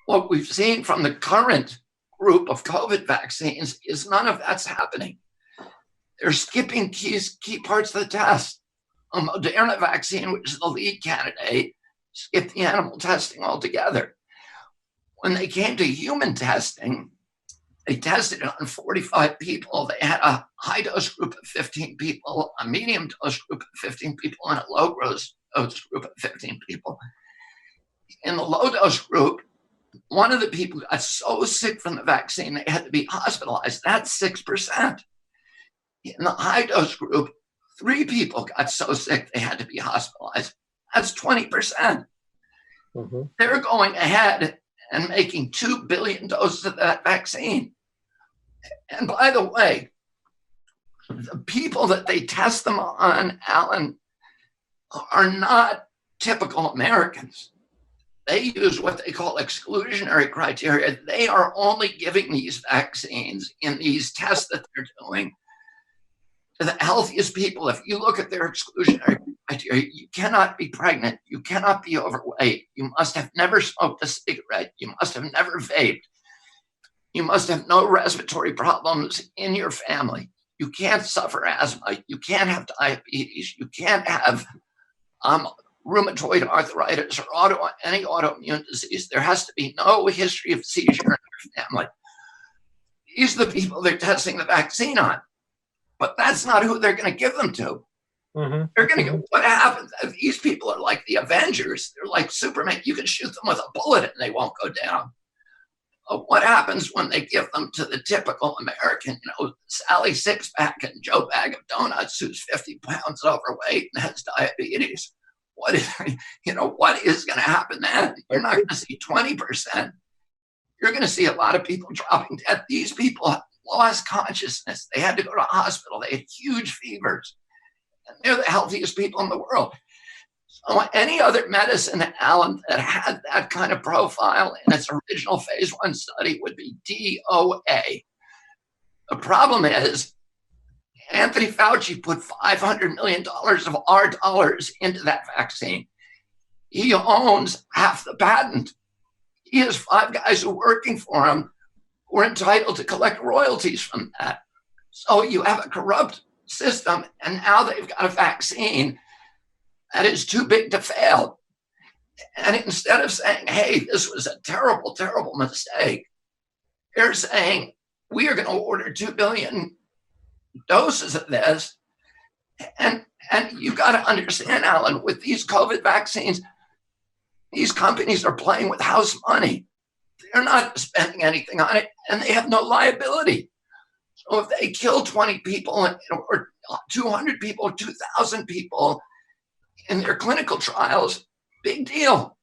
What we've seen from the current group of COVID vaccines is none of that's happening. They're skipping key parts of the test. A Moderna vaccine, which is the lead candidate, skipped the animal testing altogether. When they came to human testing, they tested it on 45 people. They had a high dose group of 15 people, a medium dose group of 15 people, and a low dose group of 15 people. In the low dose group, one of the people got so sick from the vaccine they had to be hospitalized. That's 6%. In the high dose group, 3 people got so sick they had to be hospitalized. That's 20%. Mm-hmm. They're going ahead and making 2 billion doses of that vaccine. And by the way, the people that they test them on, Alan, are not typical Americans. They use what they call exclusionary criteria. They are only giving these vaccines in these tests that they're doing to the healthiest people. If you look at their exclusionary criteria, you cannot be pregnant. You cannot be overweight. You must have never smoked a cigarette. You must have never vaped. You must have no respiratory problems in your family. You can't suffer asthma. You can't have diabetes. You can't have rheumatoid arthritis or any autoimmune disease. There has to be no history of seizure in your family. These are the people they're testing the vaccine on. But that's not who they're going to give them to. Mm-hmm. They're going to get what happens. These people are like the Avengers. They're like Superman. You can shoot them with a bullet and they won't go down. What happens when they give them to the typical American, Sally Sixpack and Joe Bag of Donuts, who's 50 pounds overweight and has diabetes? What is going to happen then? You're not going to see 20%. You're going to see a lot of people dropping dead. These people lost consciousness. They had to go to a hospital. They had huge fevers. And they're the healthiest people in the world. So any other medicine, Alan, that had that kind of profile in its original phase 1 study would be DOA. The problem is Anthony Fauci put $500 million of our dollars into that vaccine. He owns half the patent. He has 5 guys who are working for him who are entitled to collect royalties from that. So you have a corrupt system, and now they've got a vaccine that is too big to fail. And instead of saying, hey, this was a terrible, terrible mistake, they're saying, we are going to order 2 billion doses of this. And you got to understand, Alan, with these COVID vaccines, these companies are playing with house money. They're not spending anything on it, and they have no liability. So if they kill 20 people or 200 people, 2,000 people in their clinical trials, big deal.